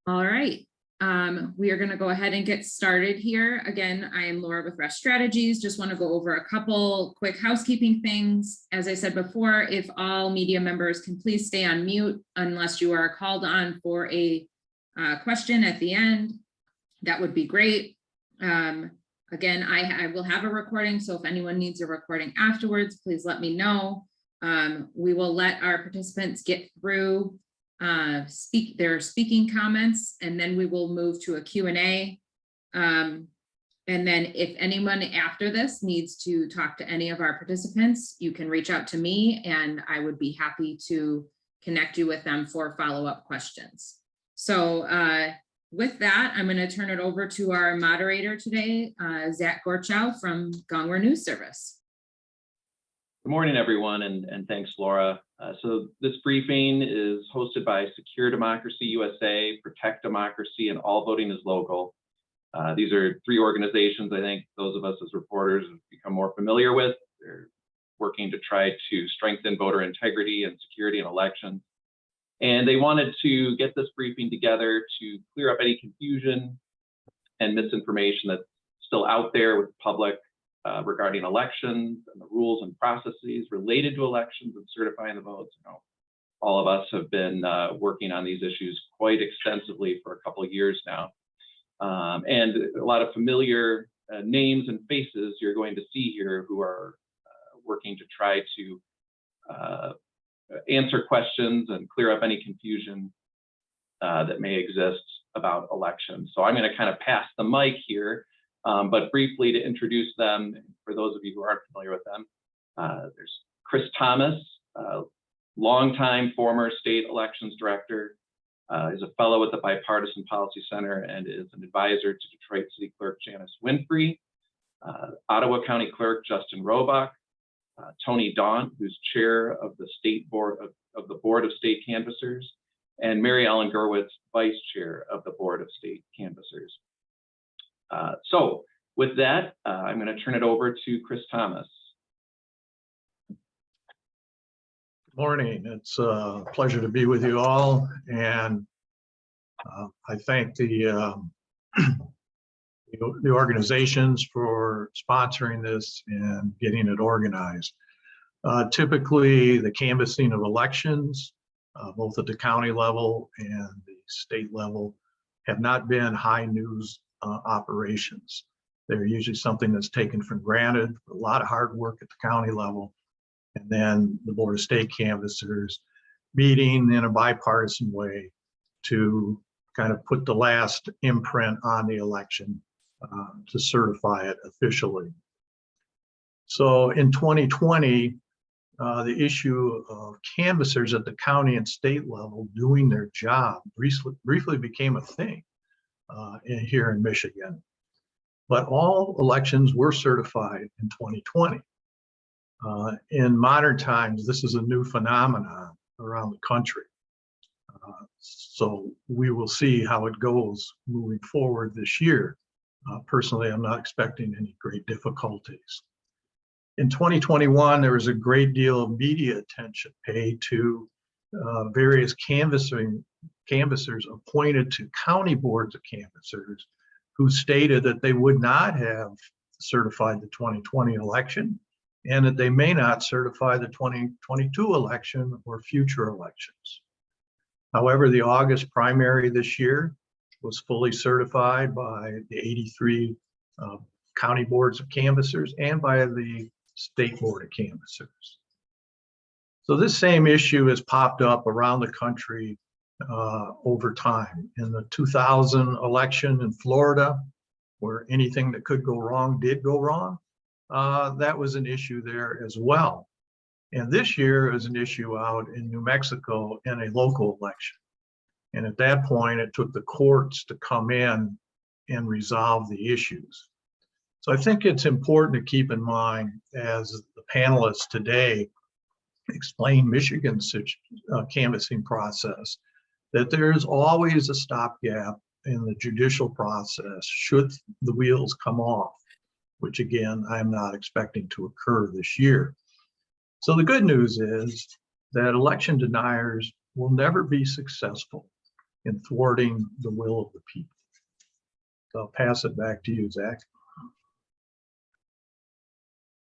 All right, we are going to go ahead and get started here. Again, I am Laura with Rush Strategies. Just want to go over a couple quick housekeeping things. As I said before, if all media members can please stay on mute unless you are called on for a question at the end, that would be great. Again, I will have a recording, so if anyone needs a recording afterwards, please let me know. We will let our participants get through their speaking comments, and then we will move to a Q&A. And then if anyone after this needs to talk to any of our participants, you can reach out to me and I would be happy to connect you with them for follow-up questions. So with that, I'm going to turn it over to our moderator today, Zach Gorchow from Gongwer News Service. Good morning, everyone, and thanks, Laura. So this briefing is hosted by Secure Democracy USA, Protect Democracy, and All Voting is Local. These are three organizations I think those of us as reporters have become more familiar with. They're working to try to strengthen voter integrity and security in elections. And they wanted to get this briefing together to clear up any confusion and misinformation that's still out there with the public regarding elections and the rules and processes related to elections and certifying the votes. You know, all of us have been working on these issues quite extensively for a couple of years now. And a lot of familiar names and faces you're going to see here who are working to try to answer questions and clear up any confusion that may exist about elections. So I'm going to kind of pass the mic here. But briefly to introduce them, for those of you who aren't familiar with them, there's Chris Thomas, longtime former state elections director, is a fellow at the Bipartisan Policy Center and is an advisor to Detroit City Clerk Janice Winfrey, Ottawa County Clerk Justin Robach, Tony Daunt, who's chair of the State Board of the Board of State Canvassers, and Mary Ellen Gurwitz, vice chair of the Board of State Canvassers. So with that, I'm going to turn it over to Chris Thomas. Good morning. It's a pleasure to be with you all, and I thank the organizations for sponsoring this and getting it organized. Typically, the canvassing of elections, both at the county level and the state level, have not been high news operations. They're usually something that's taken for granted, a lot of hard work at the county level, and then the Board of State Canvassers meeting in a bipartisan way to kind of put the last imprint on the election to certify it officially. So in 2020, the issue of canvassers at the county and state level doing their job briefly became a thing here in Michigan. But all elections were certified in 2020. In modern times, this is a new phenomenon around the country. So we will see how it goes moving forward this year. Personally, I'm not expecting any great difficulties. In 2021, there was a great deal of media attention paid to various canvassers appointed to county boards of canvassers who stated that they would not have certified the 2020 election and that they may not certify the 2022 election or future elections. However, the August primary this year was fully certified by the 83 county boards of canvassers and by the state board of canvassers. So this same issue has popped up around the country over time. In the 2000 election in Florida, where anything that could go wrong did go wrong, that was an issue there as well. And this year is an issue out in New Mexico in a local election. And at that point, it took the courts to come in and resolve the issues. So I think it's important to keep in mind, as the panelists today explain Michigan's canvassing process, that there is always a stopgap in the judicial process should the wheels come off, which again, I'm not expecting to occur this year. So the good news is that election deniers will never be successful in thwarting the will of the people. So I'll pass it back to you, Zach.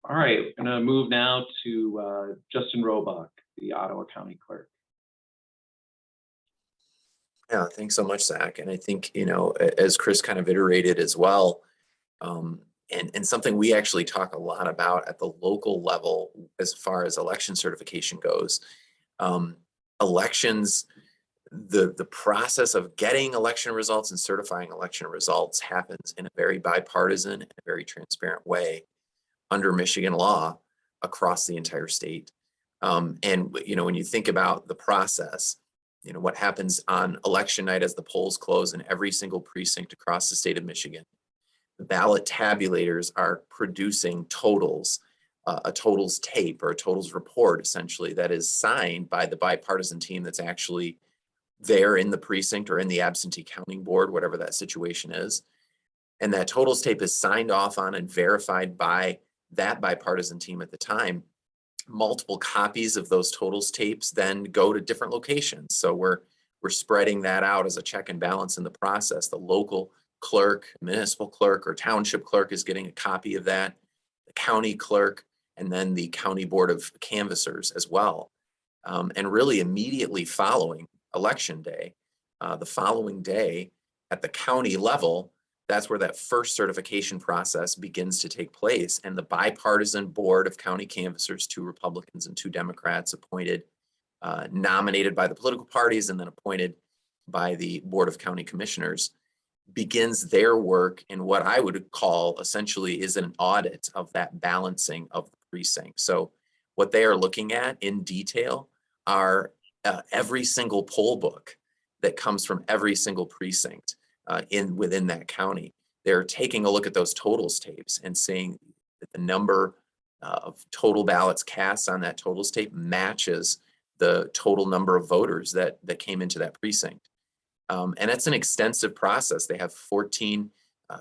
All right, we're going to move now to Justin Roebuck, the Ottawa County Clerk. Yeah, thanks so much, Zach. And I think, as Chris kind of iterated as well, and something we actually talk a lot about at the local level as far as election certification goes, elections, the process of getting election results and certifying election results happens in a very bipartisan and very transparent way under Michigan law across the entire state. And when you think about the process, what happens on election night as the polls close in every single precinct across the state of Michigan, the ballot tabulators are producing totals, a totals tape or a totals report, essentially, that is signed by the bipartisan team that's actually there in the precinct or in the absentee counting board, whatever that situation is. And that totals tape is signed off on and verified by that bipartisan team at the time. Multiple copies of those totals tapes then go to different locations. So we're spreading that out as a check and balance in the process. The local clerk, municipal clerk, or township clerk is getting a copy of that, the county clerk, and then the county board of canvassers as well. And really immediately following election day, the following day at the county level, that's where that first certification process begins to take place. And the bipartisan board of county canvassers, 2 Republicans and 2 Democrats appointed, nominated by the political parties and then appointed by the Board of County Commissioners, begins their work in what I would call essentially is an audit of that balancing of the precinct. So what they are looking at in detail are every single poll book that comes from every single precinct within that county. They're taking a look at those totals tapes and seeing that the number of total ballots cast on that totals tape matches the total number of voters that came into that precinct. And that's an extensive process. They have 14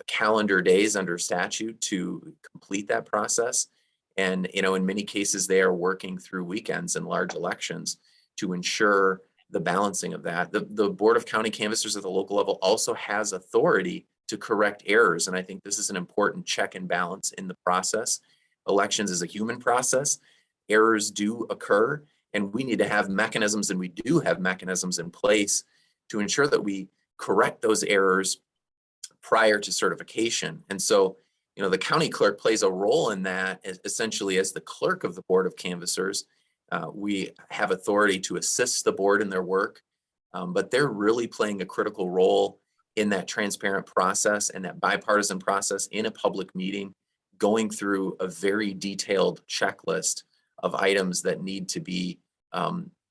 calendar days under statute to complete that process. And, in many cases, they are working through weekends and large elections to ensure the balancing of that. The Board of County Canvassers at the local level also has authority to correct errors. And I think this is an important check and balance in the process. Elections is a human process. Errors do occur, and we need to have mechanisms, and we do have mechanisms in place to ensure that we correct those errors prior to certification. And so, the county clerk plays a role in that, essentially as the clerk of the Board of Canvassers. We have authority to assist the board in their work, but they're really playing a critical role in that transparent process and that bipartisan process in a public meeting, going through a very detailed checklist of items that need to be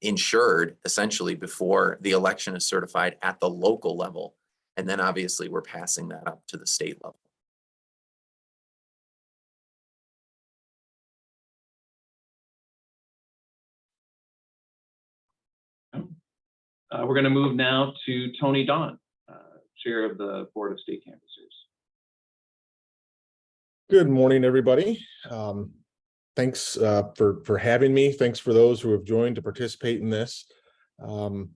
ensured essentially before the election is certified at the local level. And then obviously we're passing that up to the state level. We're going to move now to Tony Dawn, Chair of the Board of State Canvassers. Good morning, everybody. Thanks for having me. Thanks for those who have joined to participate in this. I'm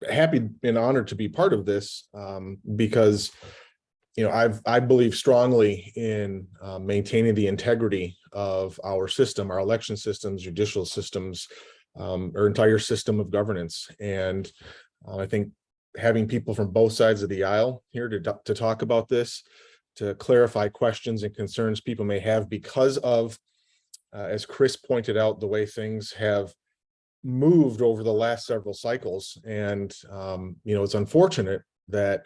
happy and honored to be part of this because I believe strongly in maintaining the integrity of our system, our election systems, judicial systems, our entire system of governance. And I think having people from both sides of the aisle here to talk about this, to clarify questions and concerns people may have because of, as Chris pointed out, the way things have moved over the last several cycles. And, it's unfortunate that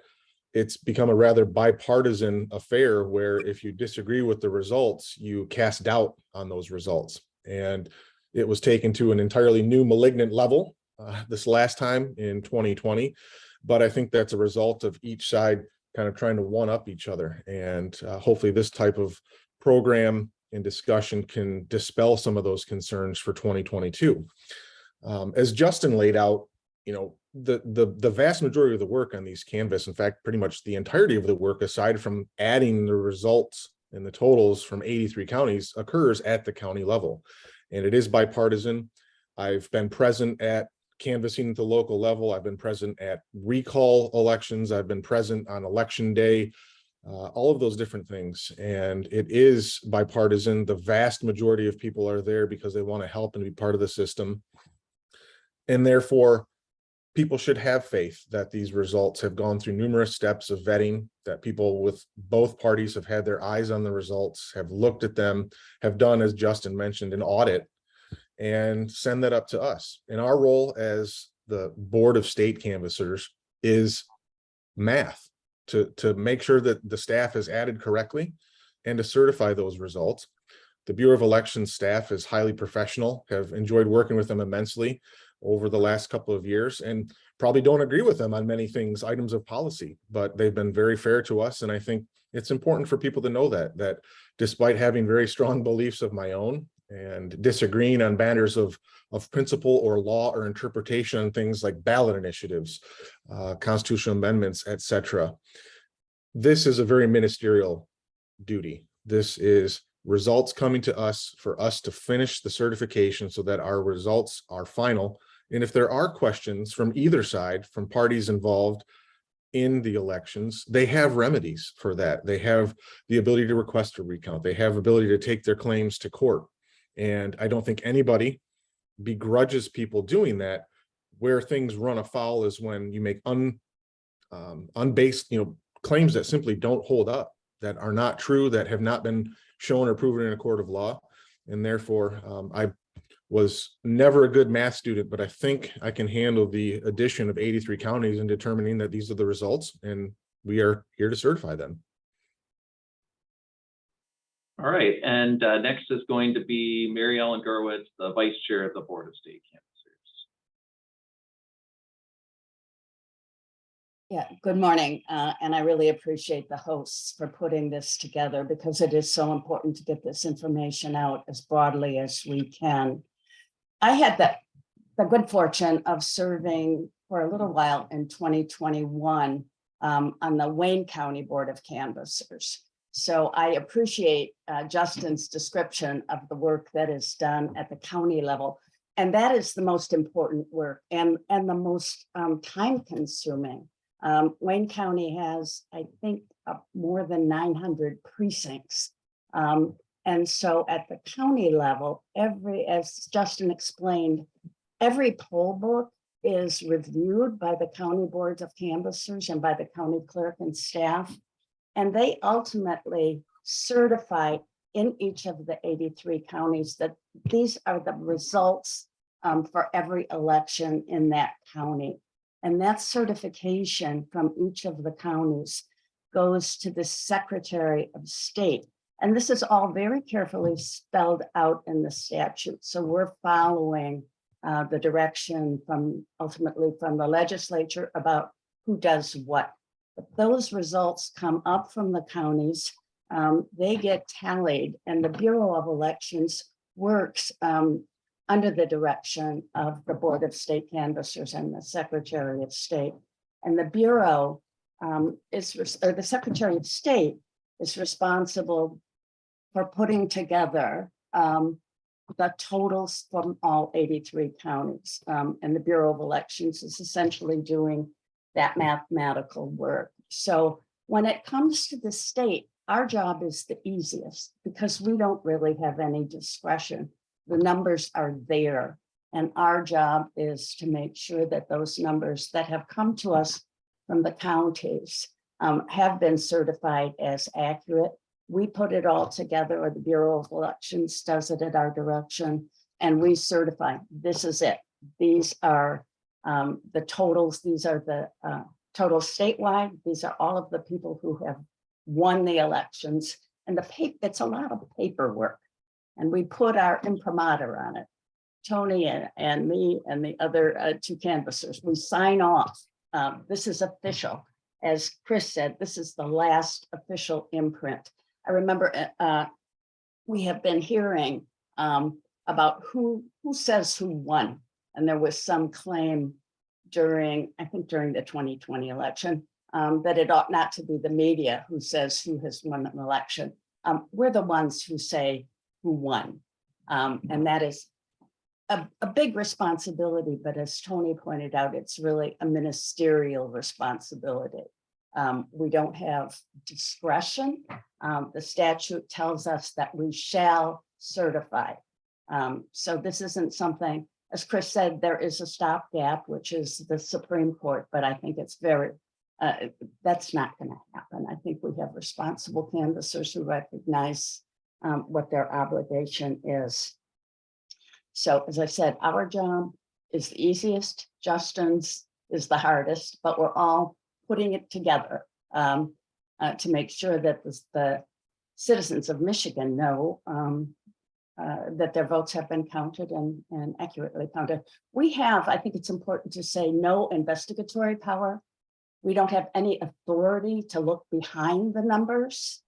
it's become a rather bipartisan affair where if you disagree with the results, you cast doubt on those results. And it was taken to an entirely new malignant level this last time in 2020. But I think that's a result of each side kind of trying to one up each other. And hopefully this type of program and discussion can dispel some of those concerns for 2022. As Justin laid out, the vast majority of the work on these canvass, in fact, pretty much the entirety of the work, aside from adding the results and the totals from 83 counties, occurs at the county level. And it is bipartisan. I've been present at canvassing at the local level. I've been present at recall elections. I've been present on election day, all of those different things. And it is bipartisan. The vast majority of people are there because they want to help and be part of the system. And therefore, people should have faith that these results have gone through numerous steps of vetting, that people with both parties have had their eyes on the results, have looked at them, have done, as Justin mentioned, an audit, and send that up to us. And our role as the Board of State Canvassers is math, to make sure that the staff is added correctly and to certify those results. The Bureau of Elections staff is highly professional, have enjoyed working with them immensely over the last couple of years, and probably don't agree with them on many things, items of policy, but they've been very fair to us. And I think it's important for people to know that despite having very strong beliefs of my own and disagreeing on matters of principle or law or interpretation on things like ballot initiatives, constitutional amendments, etc., this is a very ministerial duty. This is results coming to us for us to finish the certification so that our results are final. And if there are questions from either side, from parties involved in the elections, they have remedies for that. They have the ability to request a recount. They have ability to take their claims to court. And I don't think anybody begrudges people doing that. Where things run afoul is when you make unbased, claims that simply don't hold up, that are not true, that have not been shown or proven in a court of law. And therefore, I was never a good math student, but I think I can handle the addition of 83 counties and determining that these are the results, and we are here to certify them. All right, and next is going to be Mary Ellen Gurwitz, the Vice Chair of the Board of State Canvassers. Yeah, good morning. And I really appreciate the hosts for putting this together, because it is so important to get this information out as broadly as we can. I had the good fortune of serving for a little while in 2021 on the Wayne County Board of Canvassers. So I appreciate Justin's description of the work that is done at the county level. And that is the most important work and the most time consuming. Wayne County has, I think, more than 900 precincts. And so at the county level, as Justin explained, every poll book is reviewed by the county boards of canvassers and by the county clerk and staff. And they ultimately certify in each of the 83 counties that these are the results for every election in that county. And that certification from each of the counties goes to the Secretary of State. And this is all very carefully spelled out in the statute. So we're following the direction ultimately from the legislature about who does what. But those results come up from the counties. They get tallied, and the Bureau of Elections works under the direction of the Board of State Canvassers and the Secretary of State. And the Bureau the Secretary of State is responsible for putting together the totals from all 83 counties. And the Bureau of Elections is essentially doing that mathematical work. So when it comes to the state, our job is the easiest because we don't really have any discretion. The numbers are there, and our job is to make sure that those numbers that have come to us from the counties have been certified as accurate. We put it all together, or the Bureau of Elections does it at our direction, and we certify, this is it. These are the totals. These are the totals statewide. These are all of the people who have won the elections. And it's a lot of paperwork. And we put our imprimatur on it. Tony and me and the other two canvassers, we sign off. This is official. As Chris said, this is the last official imprint. I remember we have been hearing about who says who won. And there was some claim during the 2020 election that it ought not to be the media who says who has won an election. We're the ones who say who won. And that is a big responsibility, but as Tony pointed out, it's really a ministerial responsibility. We don't have discretion. The statute tells us that we shall certify. So this isn't something, as Chris said, there is a stopgap, which is the Supreme Court, but I think it's that's not going to happen. I think we have responsible canvassers who recognize what their obligation is. So as I said, our job is the easiest, Justin's is the hardest, but we're all putting it together to make sure that the citizens of Michigan know that their votes have been counted and accurately counted. We have, I think it's important to say, no investigatory power. We don't have any authority to look behind the numbers.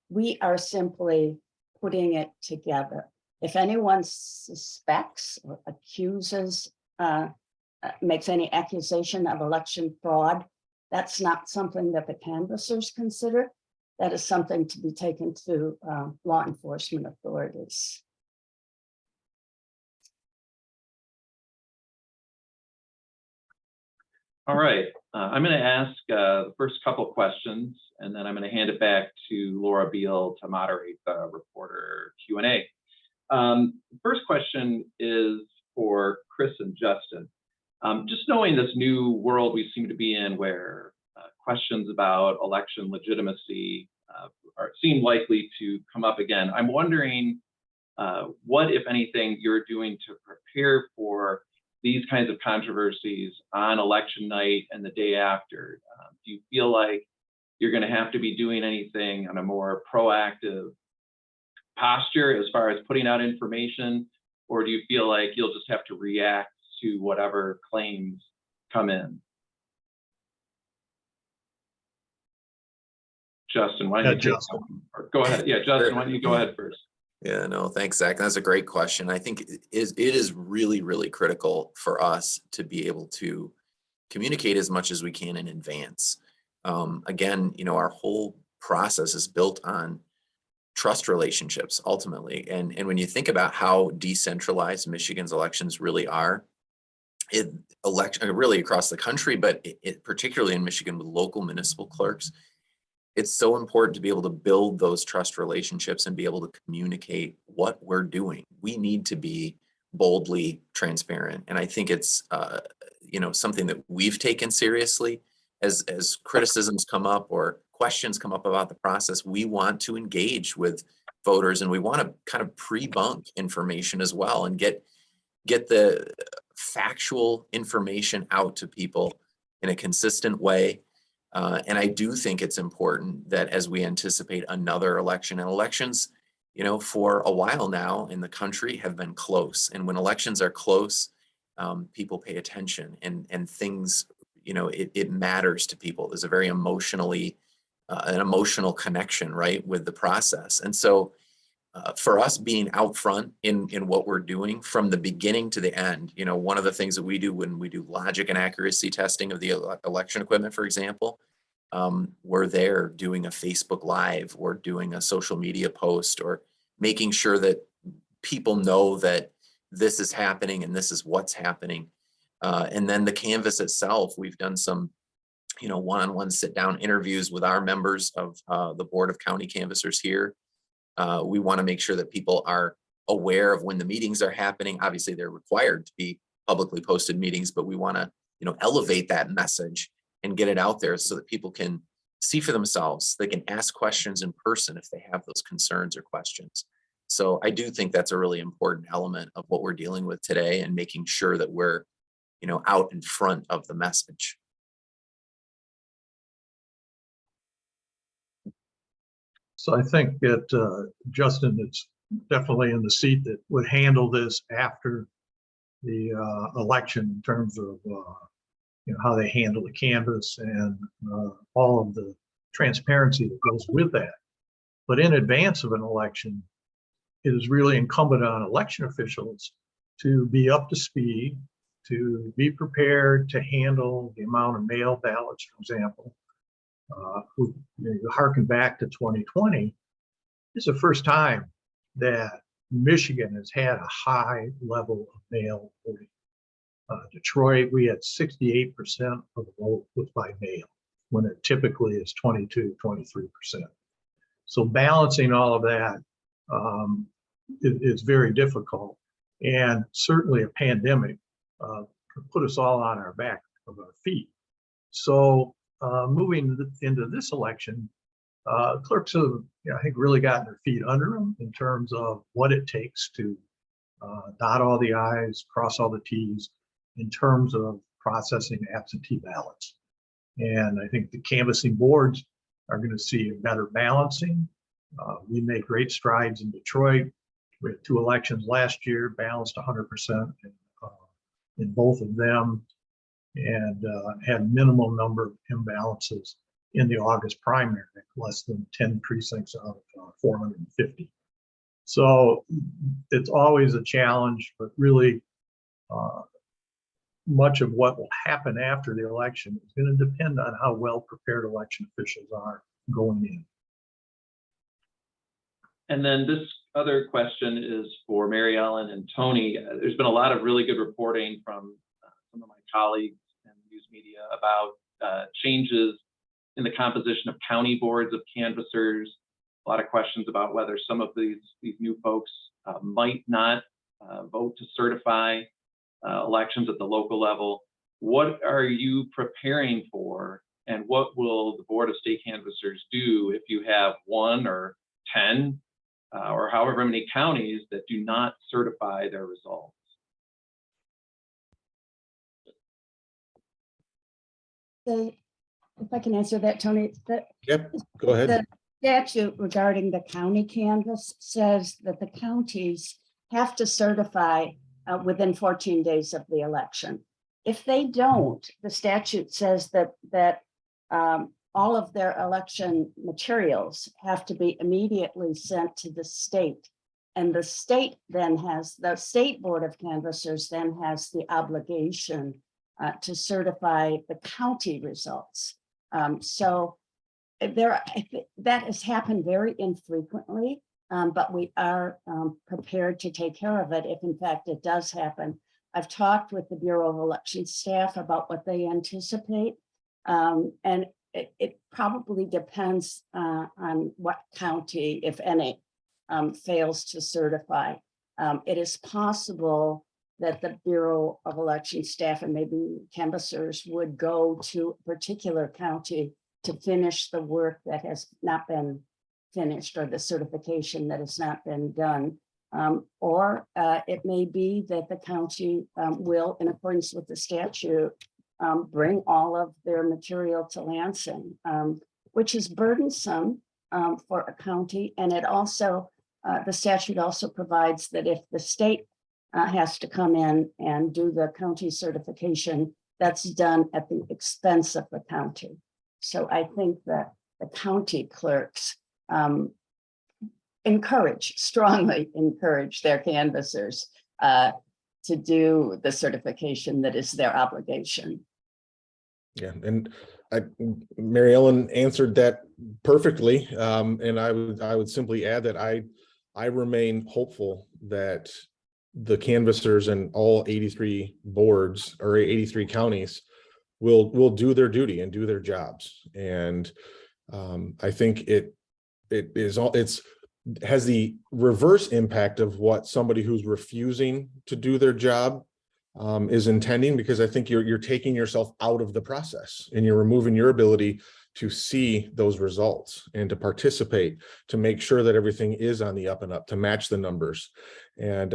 We are simply putting it together. If anyone suspects or accuses, makes any accusation of election fraud, that's not something that the canvassers consider. That is something to be taken to law enforcement authorities. All right, I'm going to ask the first couple questions, and then I'm going to hand it back to Laura Beal to moderate the reporter Q&A. First question is for Chris and Justin. Just knowing this new world we seem to be in, where questions about election legitimacy seem likely to come up again, I'm wondering what, if anything, you're doing to prepare for these kinds of controversies on election night and the day after. Do you feel like you're going to have to be doing anything on a more proactive posture as far as putting out information, or do you feel like you'll just have to react to whatever claims come in? Justin, why don't you take that one? Or go ahead. Yeah, Justin, why don't you go ahead first? Yeah, no, thanks, Zach. That's a great question. I think it is really, really critical for us to be able to communicate as much as we can in advance. Again, our whole process is built on trust relationships ultimately. And when you think about how decentralized Michigan's elections really are, really across the country, but particularly in Michigan with local municipal clerks, it's so important to be able to build those trust relationships and be able to communicate what we're doing. We need to be boldly transparent. And I think it's, something that we've taken seriously as criticisms come up or questions come up about the process. We want to engage with voters, and we want to kind of pre-bunk information as well and get the factual information out to people in a consistent way. And I do think it's important that as we anticipate another election, and elections, for a while now in the country have been close. And when elections are close, people pay attention and things, it matters to people. There's a very an emotional connection, right, with the process. And so for us being out front in what we're doing from the beginning to the end, one of the things that we do when we do logic and accuracy testing of the election equipment, for example, we're there doing a Facebook Live, or doing a social media post, or making sure that people know that this is happening and this is what's happening. And then the canvas itself, we've done some one-on-one sit-down interviews with our members of the Board of County Canvassers here. We want to make sure that people are aware of when the meetings are happening. Obviously, they're required to be publicly posted meetings, but we want to, elevate that message and get it out there so that people can see for themselves. They can ask questions in person if they have those concerns or questions. So I do think that's a really important element of what we're dealing with today, and making sure that we're, out in front of the message. So I think that Justin is definitely in the seat that would handle this after the election, in terms of how they handle the canvas and all of the transparency that goes with that. But in advance of an election, it is really incumbent on election officials to be up to speed, to be prepared to handle the amount of mail ballots, for example. You harken back to 2020, it's the first time that Michigan has had a high level of mail voting. Detroit, we had 68% of the vote was by mail, when it typically is 22, 23%. So balancing all of that is very difficult. And certainly a pandemic put us all on our back of our feet. So moving into this election, clerks have, I think, really gotten their feet under them in terms of what it takes to dot all the I's, cross all the T's in terms of processing absentee ballots. And I think the canvassing boards are going to see a better balancing. We made great strides in Detroit. We had 2 elections last year, balanced 100% in both of them, and had minimal number of imbalances in the August primary, less than 10 precincts out of 450. So it's always a challenge, but really much of what will happen after the election is going to depend on how well prepared election officials are going in. And then this other question is for Mary Ellen and Tony. There's been a lot of really good reporting from some of my colleagues in news media about changes in the composition of county boards of canvassers. A lot of questions about whether some of these new folks might not vote to certify elections at the local level. What are you preparing for, and what will the Board of State Canvassers do if you have 1 or 10 or however many counties that do not certify their results? If I can answer that, Tony, Yep, go ahead. the statute regarding the county canvass says that the counties have to certify within 14 days of the election. If they don't, the statute says that all of their election materials have to be immediately sent to the state. And the state Board of Canvassers then has the obligation to certify the county results. So that has happened very infrequently, but we are prepared to take care of it if in fact it does happen. I've talked with the Bureau of Election staff about what they anticipate, and it probably depends on what county, if any, fails to certify. It is possible that the Bureau of Election staff and maybe canvassers would go to a particular county to finish the work that has not been finished, or the certification that has not been done. Or it may be that the county will, in accordance with the statute, bring all of their material to Lansing, which is burdensome for a county. And it also, the statute also provides that if the state has to come in and do the county certification, that's done at the expense of the county. So I think that the county clerks strongly encourage their canvassers to do the certification that is their obligation. Yeah, and Mary Ellen answered that perfectly. And I would simply add that I remain hopeful that the canvassers and all 83 boards or 83 counties will do their duty and do their jobs. And I think it has the reverse impact of what somebody who's refusing to do their job is intending, because I think you're taking yourself out of the process and you're removing your ability to see those results and to participate, to make sure that everything is on the up and up, to match the numbers. And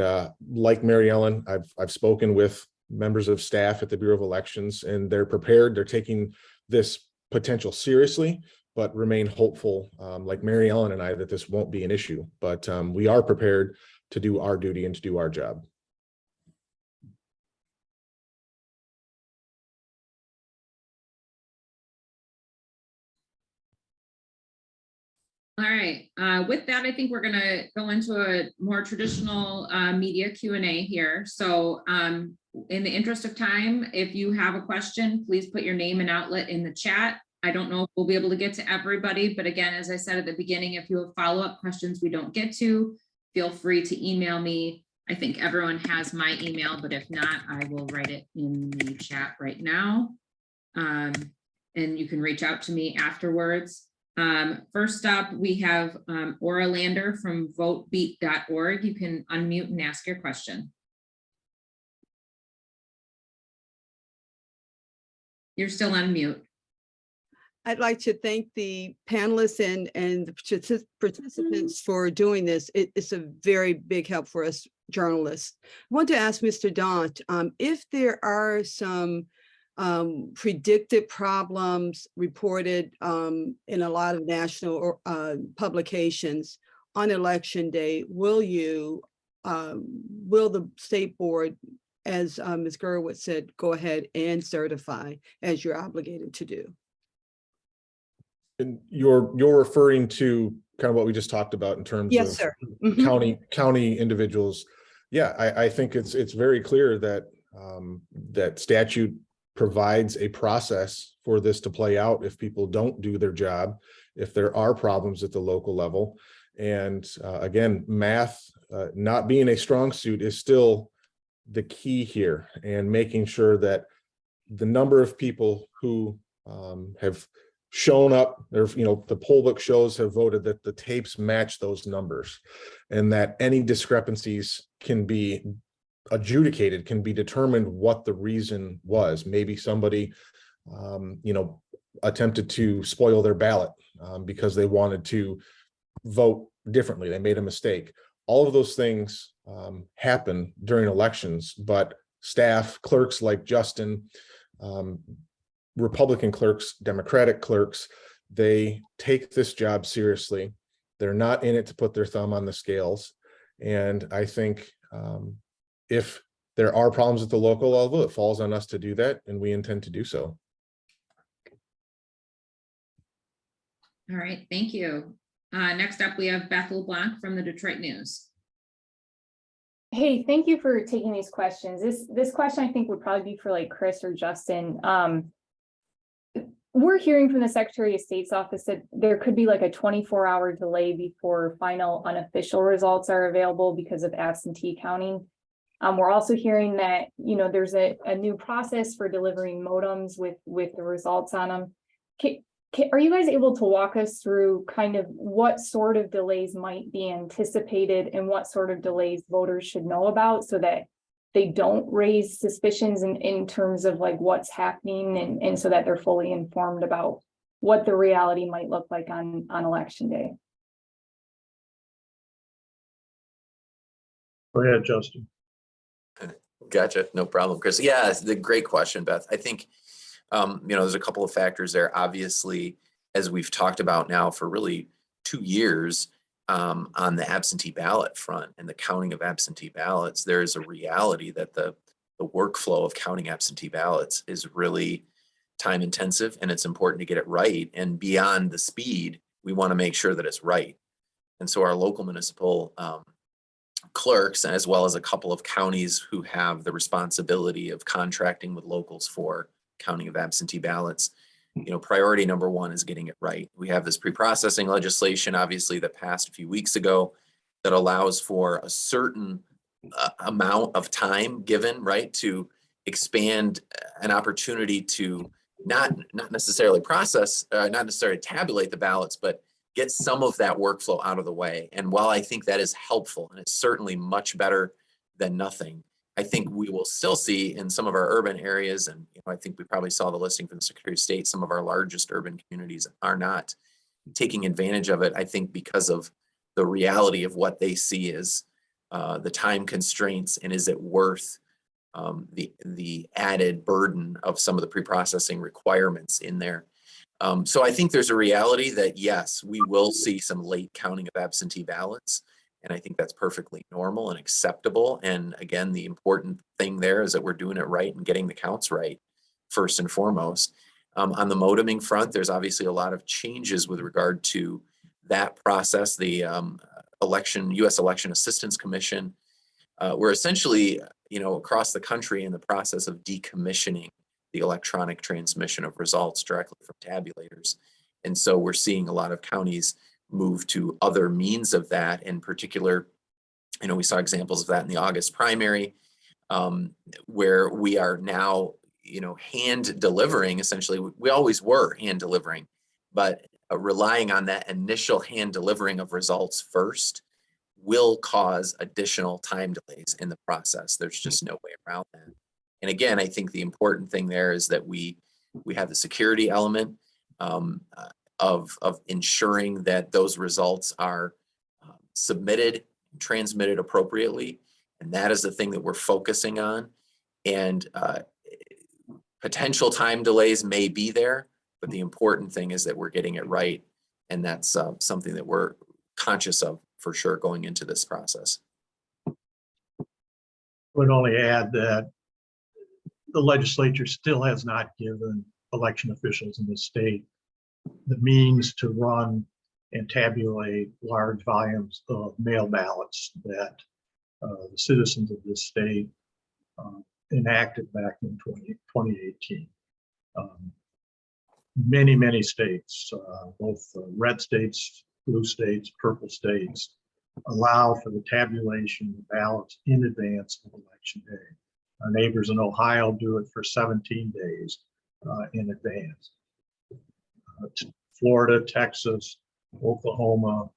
like Mary Ellen, I've spoken with members of staff at the Bureau of Elections, and they're prepared. They're taking this potential seriously, but remain hopeful, like Mary Ellen and I, that this won't be an issue. But we are prepared to do our duty and to do our job. All right, with that, I think we're gonna go into a more traditional media Q&A here. So in the interest of time, if you have a question, please put your name and outlet in the chat. I don't know if we'll be able to get to everybody, but again, as I said at the beginning, if you have follow-up questions we don't get to, feel free to email me. I think everyone has my email, but if not, I will write it in the chat right now. And you can reach out to me afterwards. First up, we have Aura Lander from votebeat.org. You can unmute and ask your question. You're still on mute. I'd like to thank the panelists and the participants for doing this. It's a very big help for us journalists. I want to ask Mr. Daunt, if there are some predicted problems reported in a lot of national publications on election day, will the state board, as Ms. Gerwitz said, go ahead and certify as you're obligated to do? And you're referring to kind of what we just talked about in terms Yes, of sir. Mhm. county individuals. Yeah, I think it's very clear that that statute provides a process for this to play out if people don't do their job, if there are problems at the local level. And again, math not being a strong suit is still the key here, and making sure that the number of people who have shown up, or the poll book shows have voted, that the tapes match those numbers, and that any discrepancies can be adjudicated, can be determined what the reason was. Maybe somebody attempted to spoil their ballot because they wanted to vote differently, they made a mistake. All of those things happen during elections, but staff, clerks like Justin, Republican clerks, Democratic clerks, they take this job seriously. They're not in it to put their thumb on the scales. And I think if there are problems at the local level, it falls on us to do that, and we intend to do so. All right, thank you. Next up, we have Beth LeBlanc from the Detroit News. Hey, thank you for taking these questions. This question I think would probably be for like Chris or Justin. We're hearing from the Secretary of State's office that there could be like a 24-hour delay before final unofficial results are available because of absentee counting. We're also hearing that, there's a new process for delivering modems with the results on them. Are you guys able to walk us through kind of what sort of delays might be anticipated and what sort of delays voters should know about, so that they don't raise suspicions in terms of like what's happening, and so that they're fully informed about what the reality might look like on election day? Go ahead, Justin. Gotcha. No problem, Chris. Yeah, it's a great question, Beth. I think, there's a couple of factors there. Obviously, as we've talked about now for really 2 years, on the absentee ballot front and the counting of absentee ballots, there is a reality that the workflow of counting absentee ballots is really time intensive, and it's important to get it right. And beyond the speed, we want to make sure that it's right. And so our local municipal clerks, as well as a couple of counties who have the responsibility of contracting with locals for counting of absentee ballots, priority number one is getting it right. We have this pre-processing legislation, obviously, that passed a few weeks ago, that allows for a certain amount of time given, right, to expand an opportunity to not necessarily process, not necessarily tabulate the ballots, but get some of that workflow out of the way. And while I think that is helpful, and it's certainly much better than nothing, I think we will still see in some of our urban areas, and I think we probably saw the listing from the Secretary of State, some of our largest urban communities are not taking advantage of it, I think, because of the reality of what they see as the time constraints, and is it worth the added burden of some of the pre-processing requirements in there. So I think there's a reality that, yes, we will see some late counting of absentee ballots. And I think that's perfectly normal and acceptable. And again, the important thing there is that we're doing it right and getting the counts right, first and foremost. On the modeming front, there's obviously a lot of changes with regard to that process. The U.S. Election Assistance Commission, we're essentially, across the country in the process of decommissioning the electronic transmission of results directly from tabulators. And so we're seeing a lot of counties move to other means of that, in particular, We saw examples of that in the August primary, where we are now, hand delivering, essentially. We always were hand delivering, but relying on that initial hand delivering of results first will cause additional time delays in the process. There's just no way around that. And again, I think the important thing there is that we have the security element of ensuring that those results are submitted, transmitted appropriately. And that is the thing that we're focusing on. And potential time delays may be there, but the important thing is that we're getting it right. And that's something that we're conscious of for sure going into this process. Would only add that the legislature still has not given election officials in the state the means to run and tabulate large volumes of mail ballots that the citizens of this state enacted back in 2018. Many states, both red states, blue states, purple states, allow for the tabulation of ballots in advance of election day. Our neighbors in Ohio do it for 17 days in advance. Florida, Texas, Oklahoma,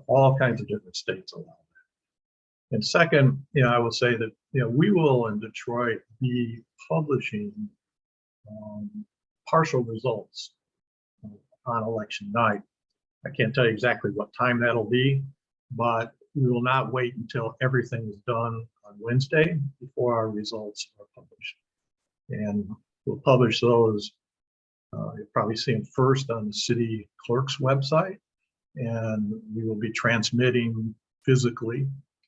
all kinds of different states allow that. And second, I will say that, we will in Detroit be publishing partial results on election night. I can't tell you exactly what time that'll be, but we will not wait until everything is done on Wednesday before our results are published. And we'll publish those, you'll probably see them first on the city clerk's website, and we will be transmitting physically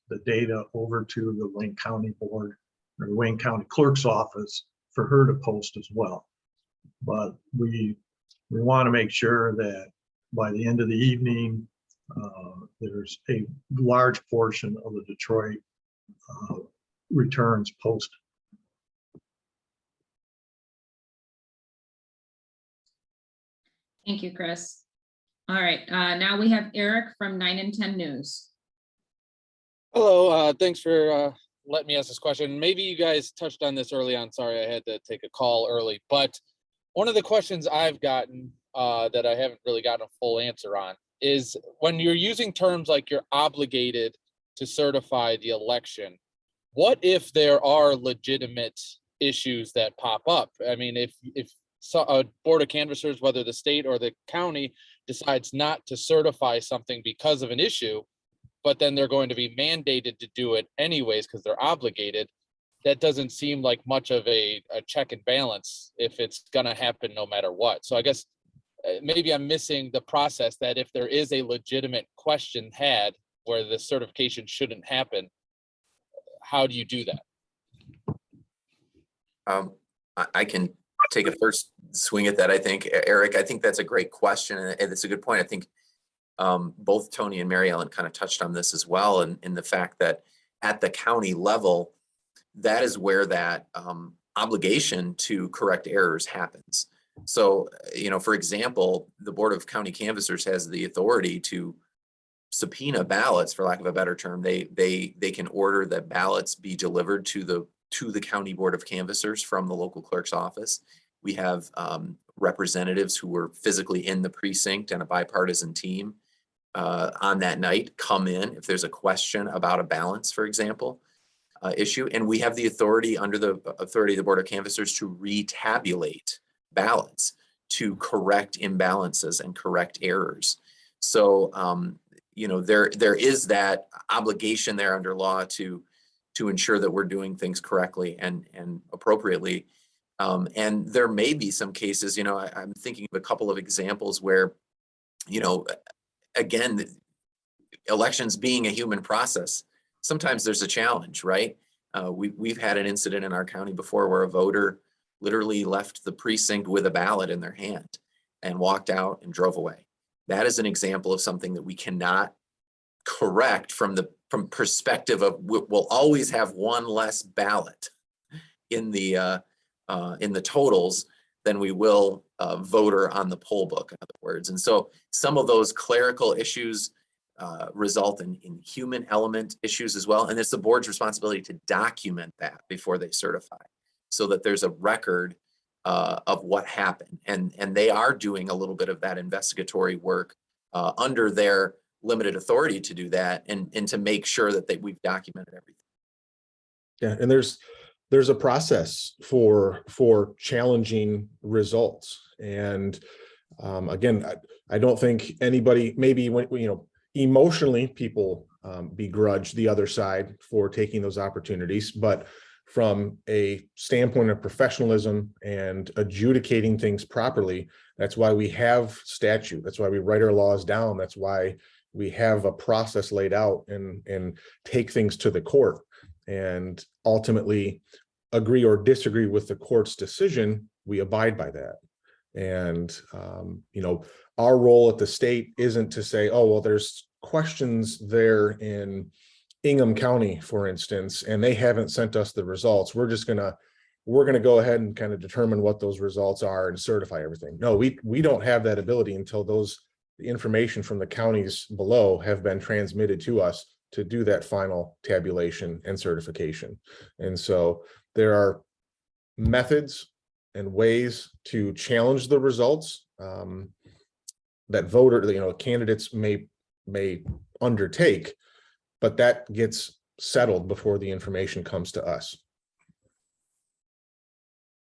the data over to the Wayne County Board or the Wayne County Clerk's office for her to post as well. But we want to make sure that by the end of the evening, there's a large portion of the Detroit returns posted. Thank you, Chris. All right, now we have Eric from 9 and 10 News. Hello, thanks for letting me ask this question. Maybe you guys touched on this early on. Sorry, I had to take a call early, but one of the questions I've gotten that I haven't really gotten a full answer on is when you're using terms like you're obligated to certify the election, what if there are legitimate issues that pop up? I mean, if a board of canvassers, whether the state or the county, decides not to certify something because of an issue, but then they're going to be mandated to do it anyways because they're obligated, that doesn't seem like much of a check and balance if it's going to happen no matter what. So I guess maybe I'm missing the process that if there is a legitimate question had where the certification shouldn't happen, how do you do that? I can take a first swing at that, I think. Eric, I think that's a great question, and it's a good point. I think both Tony and Mary Ellen kind of touched on this as well, and in the fact that at the county level, that is where that obligation to correct errors happens. So, for example, the Board of County Canvassers has the authority to subpoena ballots, for lack of a better term. They can order that ballots be delivered to the County Board of Canvassers from the local clerk's office. We have representatives who were physically in the precinct and a bipartisan team on that night come in if there's a question about a balance, for example, issue. And we have the authority under the authority of the Board of Canvassers to retabulate ballots, to correct imbalances and correct errors. So, there is that obligation there under law to ensure that we're doing things correctly and appropriately. And there may be some cases, I'm thinking of a couple of examples where, again, elections being a human process, sometimes there's a challenge, right? We've had an incident in our county before where a voter literally left the precinct with a ballot in their hand and walked out and drove away. That is an example of something that we cannot correct from perspective of we'll always have one less ballot in the totals than we will voter on the poll book, in other words. And so some of those clerical issues result in human element issues as well. And it's the board's responsibility to document that before they certify, so that there's a record of what happened. And they are doing a little bit of that investigatory work under their limited authority to do that, and to make sure that we've documented everything. Yeah, and there's a process for challenging results. And again, I don't think anybody, maybe when, you know, emotionally people begrudge the other side for taking those opportunities, but from a standpoint of professionalism and adjudicating things properly, that's why we have statute. That's why we write our laws down. That's why we have a process laid out and take things to the court and ultimately agree or disagree with the court's decision. We abide by that. And, you know, our role at the state isn't to say, oh, well, there's questions there in Ingham County, for instance, and they haven't sent us the results. We're going to go ahead and kind of determine what those results are and certify everything. No, we don't have that ability until the information from the counties below have been transmitted to us to do that final tabulation and certification. And so there are methods and ways to challenge the results that candidates may undertake, but that gets settled before the information comes to us.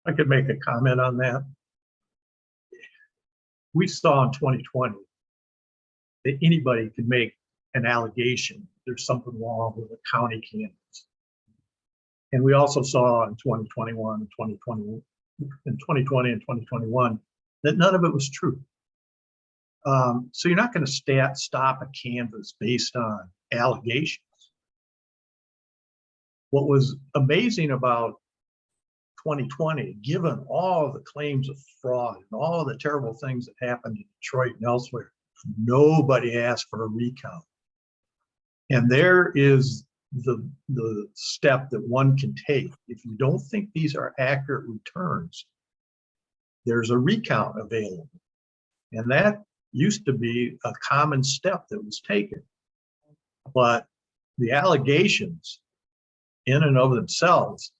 I could make a comment on that. We saw in 2020 that anybody could make an allegation there's something wrong with a county candidates. And we also saw in 2021 and 2020 and 2021 that none of it was true. So you're not going to stop a canvass based on allegations. What was amazing about 2020, given all the claims of fraud and all the terrible things that happened in Detroit and elsewhere, nobody asked for a recount. And there is the step that one can take. If you don't think these are accurate returns, there's a recount available. And that used to be a common step that was taken. But the allegations in and of themselves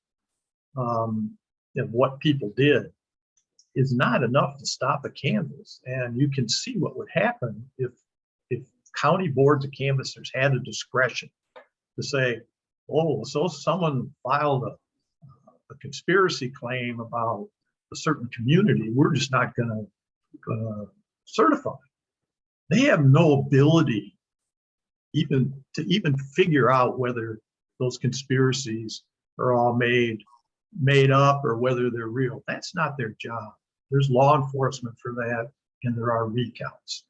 of what people did is not enough to stop a canvass. And you can see what would happen if county boards of canvassers had a discretion to say, oh, so someone filed a conspiracy claim about a certain community, we're just not going to certify. They have no ability even to figure out whether those conspiracies are all made up or whether they're real. That's not their job. There's law enforcement for that, and there are recounts.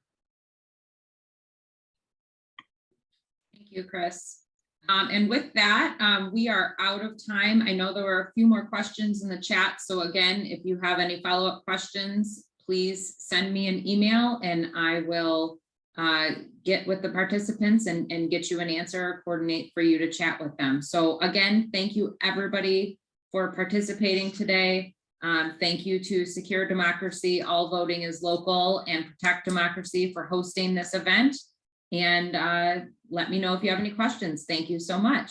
Thank you, Chris. And with that, we are out of time. I know there were a few more questions in the chat. So again, if you have any follow-up questions, please send me an email and I will get with the participants and get you an answer or coordinate for you to chat with them. So again, thank you everybody for participating today. Thank you to Secure Democracy, All Voting is Local, and Protect Democracy for hosting this event. And let me know if you have any questions. Thank you so much.